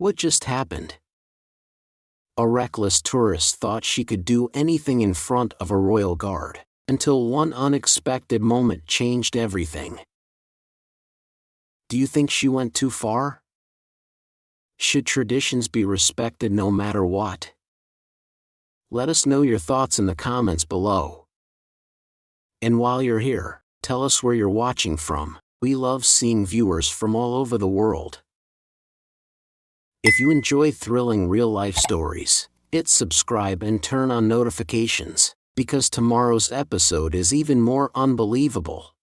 What just happened? A reckless tourist thought she could do anything in front of a royal guard, until one unexpected moment changed everything. Do you think she went too far? Should traditions be respected no matter what? Let us know your thoughts in the comments below. And while you're here, tell us where you're watching from. We love seeing viewers from all over the world. If you enjoy thrilling real-life stories, hit subscribe and turn on notifications, because tomorrow's episode is even more unbelievable.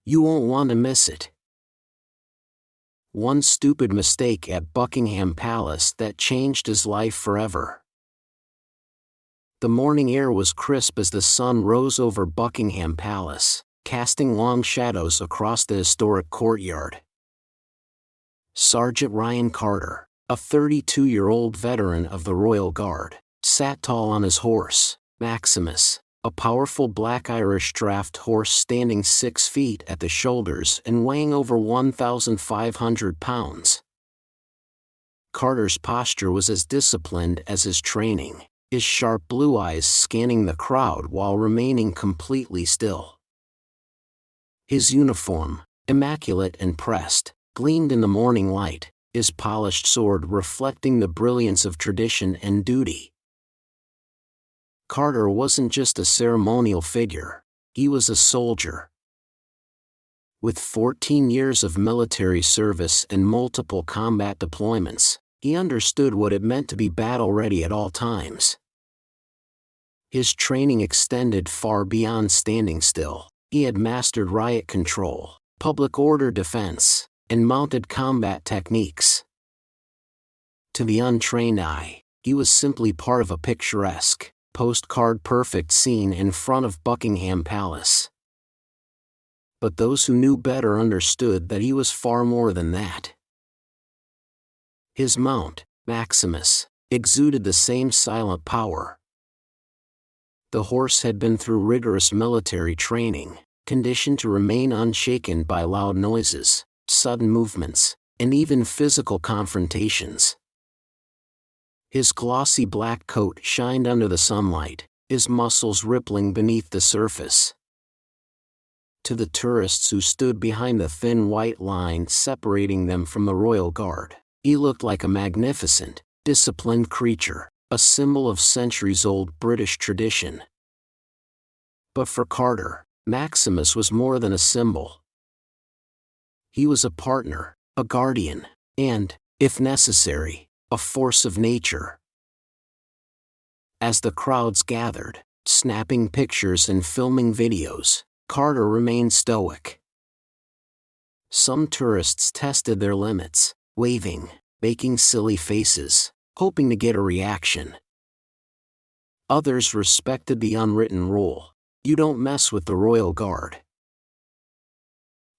You won't want to miss it. One stupid mistake at Buckingham Palace that changed his life forever. The morning air was crisp as the sun rose over Buckingham Palace, casting long shadows across the historic courtyard. Sergeant Ryan Carter, a 32-year-old veteran of the Royal Guard, sat tall on his horse, Maximus, a powerful black Irish draft horse standing 6 feet at the shoulders and weighing over 1,500 pounds. Carter's posture was as disciplined as his training, his sharp blue eyes scanning the crowd while remaining completely still. His uniform, immaculate and pressed, gleamed in the morning light, his polished sword reflecting the brilliance of tradition and duty. Carter wasn't just a ceremonial figure, he was a soldier. With 14 years of military service and multiple combat deployments, he understood what it meant to be battle-ready at all times. His training extended far beyond standing still. He had mastered riot control, public order defense, and mounted combat techniques. To the untrained eye, he was simply part of a picturesque, postcard-perfect scene in front of Buckingham Palace. But those who knew better understood that he was far more than that. His mount, Maximus, exuded the same silent power. The horse had been through rigorous military training, conditioned to remain unshaken by loud noises, sudden movements, and even physical confrontations. His glossy black coat shined under the sunlight, his muscles rippling beneath the surface. To the tourists who stood behind the thin white line separating them from the royal guard, he looked like a magnificent, disciplined creature, a symbol of centuries-old British tradition. But for Carter, Maximus was more than a symbol. He was a partner, a guardian, and, if necessary, a force of nature. As the crowds gathered, snapping pictures and filming videos, Carter remained stoic. Some tourists tested their limits, waving, making silly faces, hoping to get a reaction. Others respected the unwritten rule: you don't mess with the royal guard.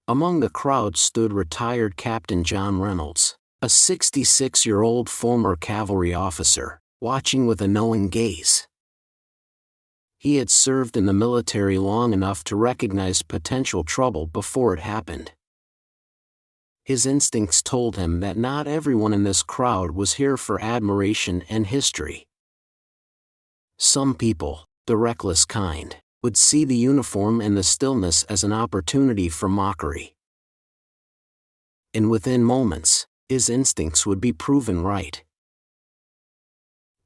Among the crowd stood retired Captain John Reynolds, a 66-year-old former cavalry officer, watching with a knowing gaze. He had served in the military long enough to recognize potential trouble before it happened. His instincts told him that not everyone in this crowd was here for admiration and history. Some people, the reckless kind, would see the uniform and the stillness as an opportunity for mockery. And within moments, his instincts would be proven right.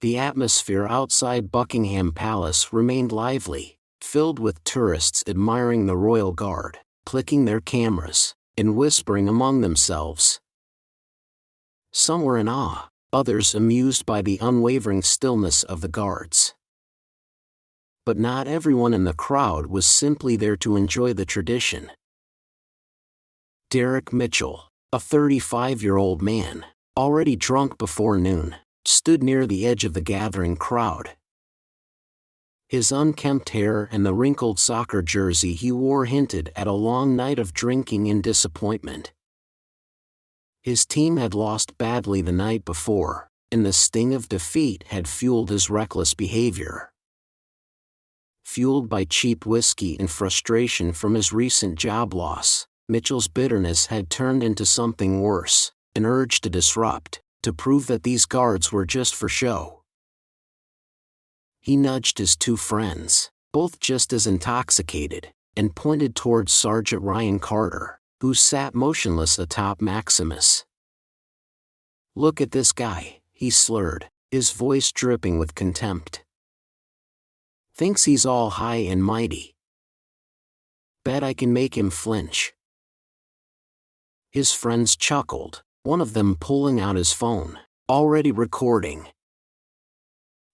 The atmosphere outside Buckingham Palace remained lively, filled with tourists admiring the royal guard, clicking their cameras, and whispering among themselves. Some were in awe, others amused by the unwavering stillness of the guards. But not everyone in the crowd was simply there to enjoy the tradition. Derek Mitchell, a 35-year-old man, already drunk before noon, stood near the edge of the gathering crowd. His unkempt hair and the wrinkled soccer jersey he wore hinted at a long night of drinking and disappointment. His team had lost badly the night before, and the sting of defeat had fueled his reckless behavior. Fueled by cheap whiskey and frustration from his recent job loss, Mitchell's bitterness had turned into something worse, an urge to disrupt, to prove that these guards were just for show. He nudged his two friends, both just as intoxicated, and pointed towards Sergeant Ryan Carter, who sat motionless atop Maximus. "Look at this guy," he slurred, his voice dripping with contempt. "Thinks he's all high and mighty. Bet I can make him flinch." His friends chuckled, one of them pulling out his phone, already recording.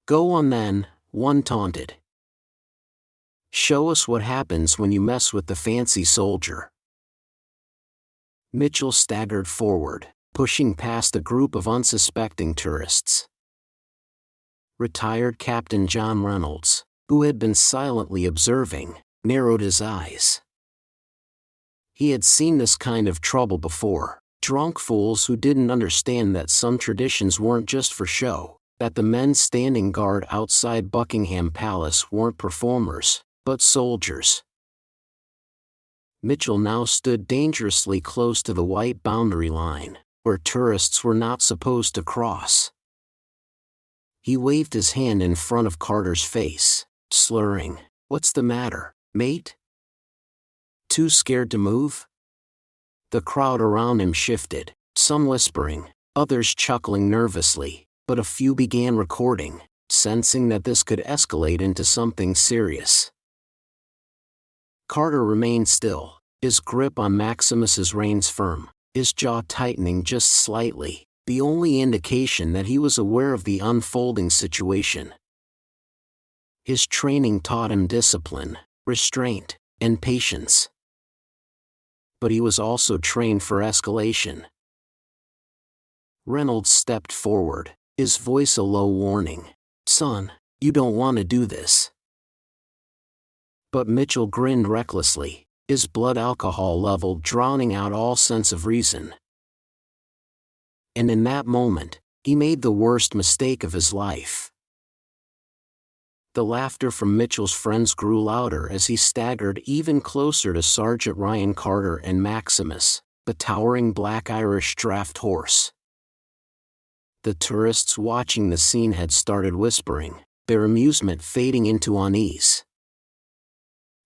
"Go on then," one taunted. "Show us what happens when you mess with the fancy soldier." Mitchell staggered forward, pushing past a group of unsuspecting tourists. Retired Captain John Reynolds, who had been silently observing, narrowed his eyes. He had seen this kind of trouble before, drunk fools who didn't understand that some traditions weren't just for show, that the men standing guard outside Buckingham Palace weren't performers, but soldiers. Mitchell now stood dangerously close to the white boundary line, where tourists were not supposed to cross. He waved his hand in front of Carter's face, slurring, "What's the matter, mate? Too scared to move?" The crowd around him shifted, some whispering, others chuckling nervously, but a few began recording, sensing that this could escalate into something serious. Carter remained still, his grip on Maximus's reins firm, his jaw tightening just slightly, the only indication that he was aware of the unfolding situation. His training taught him discipline, restraint, and patience. But he was also trained for escalation. Reynolds stepped forward, his voice a low warning. "Son, you don't want to do this." But Mitchell grinned recklessly, his blood alcohol level drowning out all sense of reason. And in that moment, he made the worst mistake of his life. The laughter from Mitchell's friends grew louder as he staggered even closer to Sergeant Ryan Carter and Maximus, the towering black Irish draft horse. The tourists watching the scene had started whispering, their amusement fading into unease.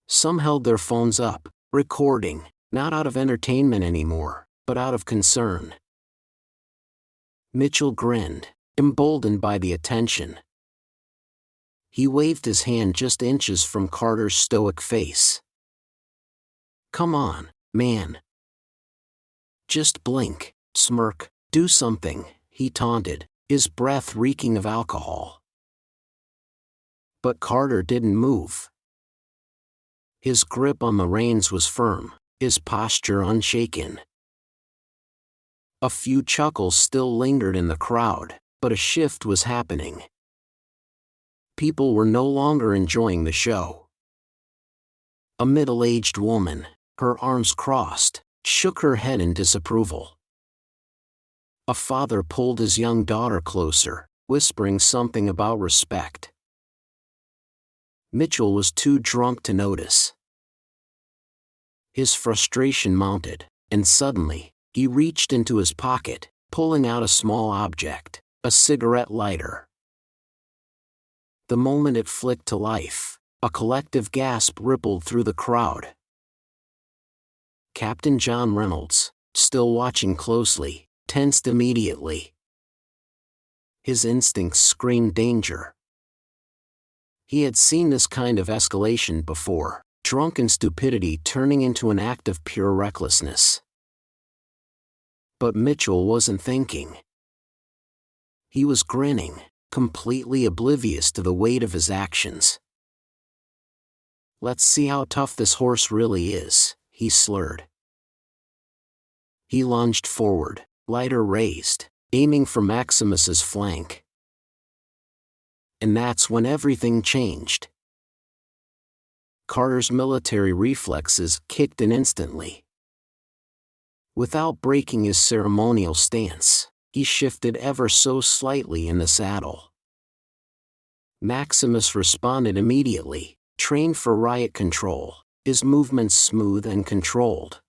Some held their phones up, recording, not out of entertainment anymore, but out of concern. Mitchell grinned, emboldened by the attention. He waved his hand just inches from Carter's stoic face. "Come on, man. Just blink, smirk, do something," he taunted, his breath reeking of alcohol. But Carter didn't move. His grip on the reins was firm, his posture unshaken. A few chuckles still lingered in the crowd, but a shift was happening. People were no longer enjoying the show. A middle-aged woman, her arms crossed, shook her head in disapproval. A father pulled his young daughter closer, whispering something about respect. Mitchell was too drunk to notice. His frustration mounted, and suddenly, he reached into his pocket, pulling out a small object, a cigarette lighter. The moment it flicked to life, a collective gasp rippled through the crowd. Captain John Reynolds, still watching closely, tensed immediately. His instincts screamed danger. He had seen this kind of escalation before, drunken stupidity turning into an act of pure recklessness. But Mitchell wasn't thinking. He was grinning, completely oblivious to the weight of his actions. "Let's see how tough this horse really is," he slurred. He lunged forward, lighter raised, aiming for Maximus's flank. And that's when everything changed. Carter's military reflexes kicked in instantly. Without breaking his ceremonial stance, he shifted ever so slightly in the saddle. Maximus responded immediately, trained for riot control, his movements smooth and controlled.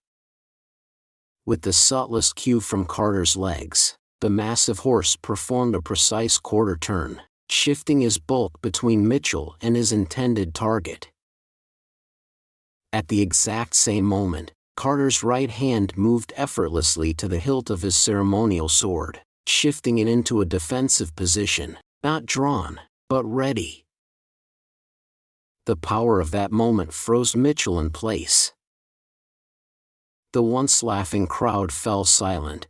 With the subtlest cue from Carter's legs, the massive horse performed a precise quarter turn, shifting his bulk between Mitchell and his intended target. At the exact same moment, Carter's right hand moved effortlessly to the hilt of his ceremonial sword, shifting it into a defensive position, not drawn, but ready. The power of that moment froze Mitchell in place. The once laughing crowd fell silent.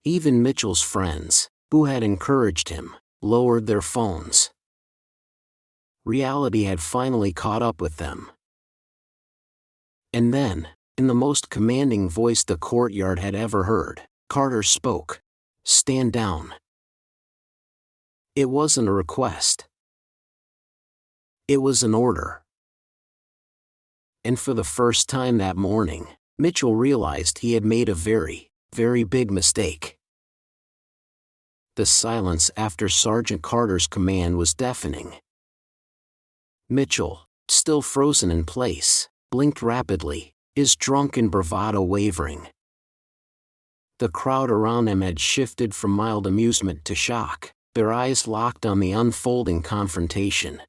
Even Mitchell's friends, who had encouraged him, lowered their phones. Reality had finally caught up with them. And then, in the most commanding voice the courtyard had ever heard, Carter spoke. "Stand down." It wasn't a request. It was an order. And for the first time that morning, Mitchell realized he had made a very, very big mistake. The silence after Sergeant Carter's command was deafening. Mitchell, still frozen in place, blinked rapidly, his drunken bravado wavering. The crowd around him had shifted from mild amusement to shock, their eyes locked on the unfolding confrontation.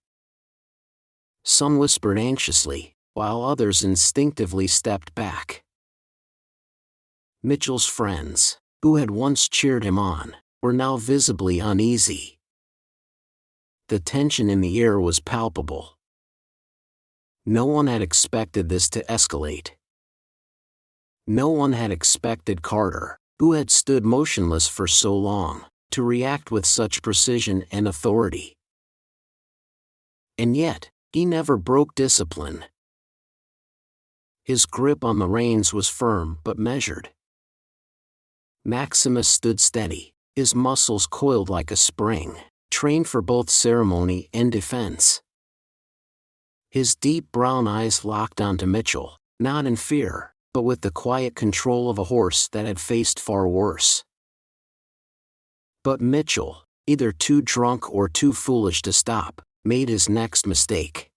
Some whispered anxiously, while others instinctively stepped back. Mitchell's friends, who had once cheered him on, were now visibly uneasy. The tension in the air was palpable. No one had expected this to escalate. No one had expected Carter, who had stood motionless for so long, to react with such precision and authority. And yet, he never broke discipline. His grip on the reins was firm but measured. Maximus stood steady, his muscles coiled like a spring, trained for both ceremony and defense. His deep brown eyes locked onto Mitchell, not in fear, but with the quiet control of a horse that had faced far worse. But Mitchell, either too drunk or too foolish to stop, made his next mistake.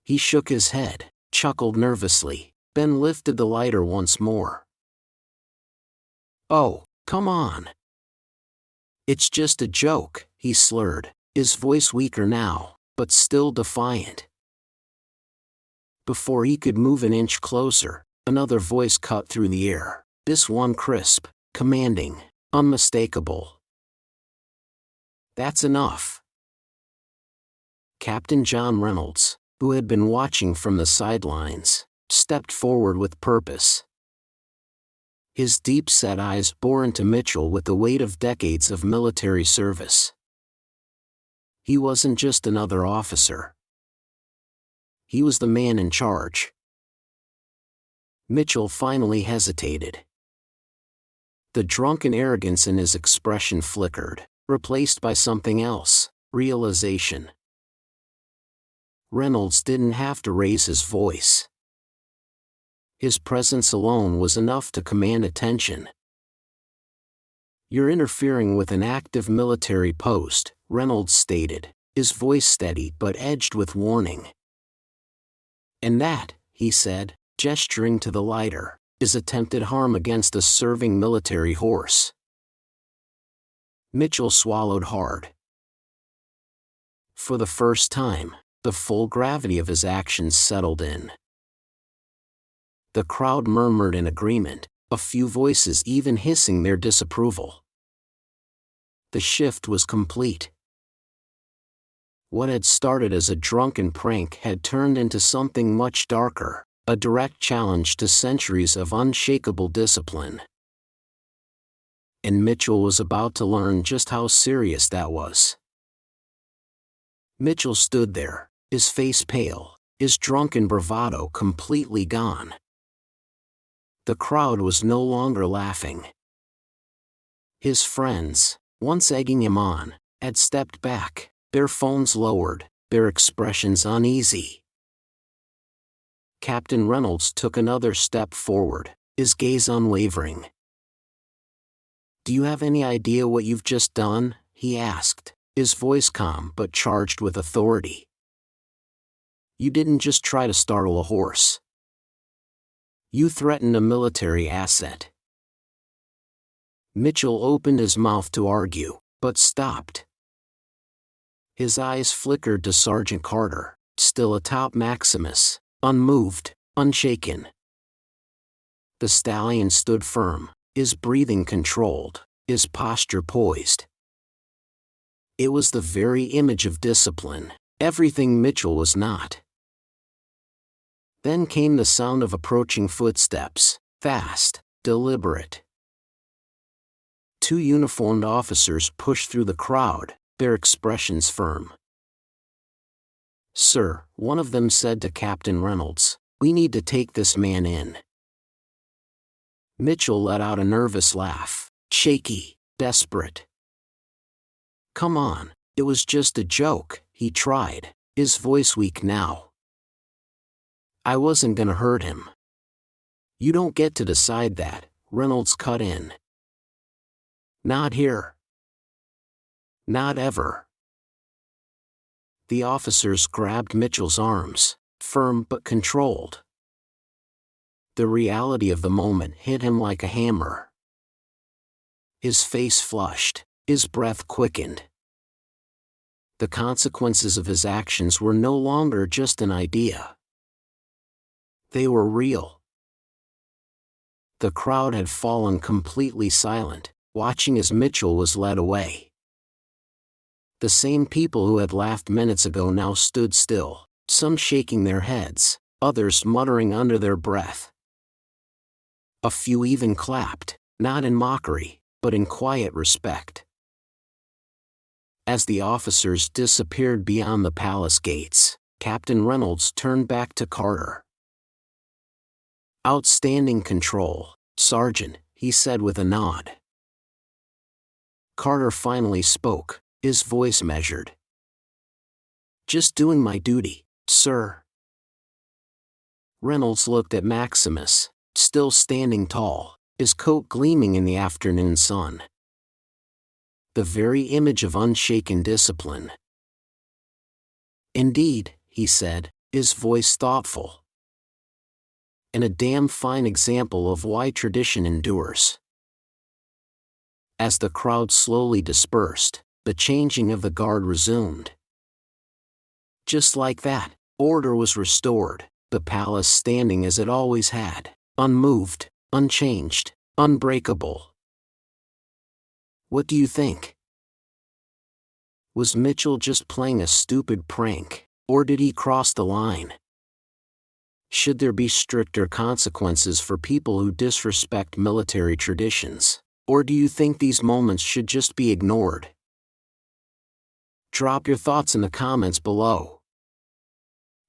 He shook his head, chuckled nervously, then lifted the lighter once more. "Oh, come on. It's just a joke," he slurred, his voice weaker now, but still defiant. Before he could move an inch closer, another voice cut through the air, this one crisp, commanding, unmistakable. "That's enough." Captain John Reynolds, who had been watching from the sidelines, stepped forward with purpose. His deep-set eyes bore into Mitchell with the weight of decades of military service. He wasn't just another officer. He was the man in charge. Mitchell finally hesitated. The drunken arrogance in his expression flickered, replaced by something else, realization. Reynolds didn't have to raise his voice. His presence alone was enough to command attention. "You're interfering with an active military post," Reynolds stated, his voice steady but edged with warning. "And that," he said, gesturing to the lighter, "is attempted harm against a serving military horse." Mitchell swallowed hard. For the first time, the full gravity of his actions settled in. The crowd murmured in agreement, a few voices even hissing their disapproval. The shift was complete. What had started as a drunken prank had turned into something much darker, a direct challenge to centuries of unshakable discipline. And Mitchell was about to learn just how serious that was. Mitchell stood there, his face pale, his drunken bravado completely gone. The crowd was no longer laughing. His friends, once egging him on, had stepped back, their phones lowered, their expressions uneasy. Captain Reynolds took another step forward, his gaze unwavering. "Do you have any idea what you've just done?" he asked, his voice calm but charged with authority. "You didn't just try to startle a horse. You threatened a military asset." Mitchell opened his mouth to argue, but stopped. His eyes flickered to Sergeant Carter, still atop Maximus, unmoved, unshaken. The stallion stood firm, his breathing controlled, his posture poised. It was the very image of discipline, everything Mitchell was not. Then came the sound of approaching footsteps, fast, deliberate. 2 uniformed officers pushed through the crowd, their expressions firm. "Sir," one of them said to Captain Reynolds, "we need to take this man in." Mitchell let out a nervous laugh, shaky, desperate. "Come on, it was just a joke," he tried, his voice weak now. "I wasn't gonna hurt him." "You don't get to decide that," Reynolds cut in. "Not here. Not ever." The officers grabbed Mitchell's arms, firm but controlled. The reality of the moment hit him like a hammer. His face flushed, his breath quickened. The consequences of his actions were no longer just an idea. They were real. The crowd had fallen completely silent, watching as Mitchell was led away. The same people who had laughed minutes ago now stood still, some shaking their heads, others muttering under their breath. A few even clapped, not in mockery, but in quiet respect. As the officers disappeared beyond the palace gates, Captain Reynolds turned back to Carter. "Outstanding control, Sergeant," he said with a nod. Carter finally spoke, his voice measured. "Just doing my duty, sir." Reynolds looked at Maximus, still standing tall, his coat gleaming in the afternoon sun. The very image of unshaken discipline. "Indeed," he said, his voice thoughtful. "And a damn fine example of why tradition endures." As the crowd slowly dispersed, the changing of the guard resumed. Just like that, order was restored, the palace standing as it always had, unmoved, unchanged, unbreakable. What do you think? Was Mitchell just playing a stupid prank, or did he cross the line? Should there be stricter consequences for people who disrespect military traditions, or do you think these moments should just be ignored? Drop your thoughts in the comments below.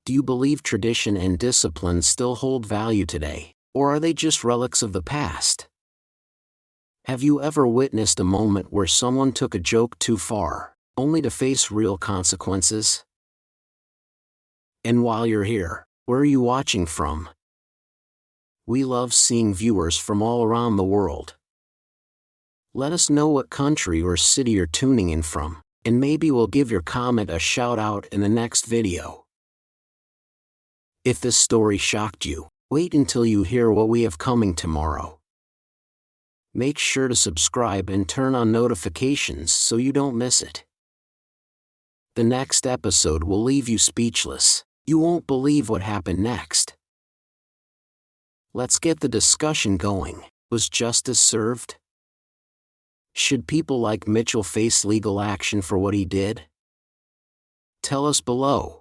Do you believe tradition and discipline still hold value today, or are they just relics of the past? Have you ever witnessed a moment where someone took a joke too far, only to face real consequences? And while you're here, where are you watching from? We love seeing viewers from all around the world. Let us know what country or city you're tuning in from, and maybe we'll give your comment a shout out in the next video. If this story shocked you, wait until you hear what we have coming tomorrow. Make sure to subscribe and turn on notifications so you don't miss it. The next episode will leave you speechless. You won't believe what happened next. Let's get the discussion going. Was justice served? Should people like Mitchell face legal action for what he did? Tell us below.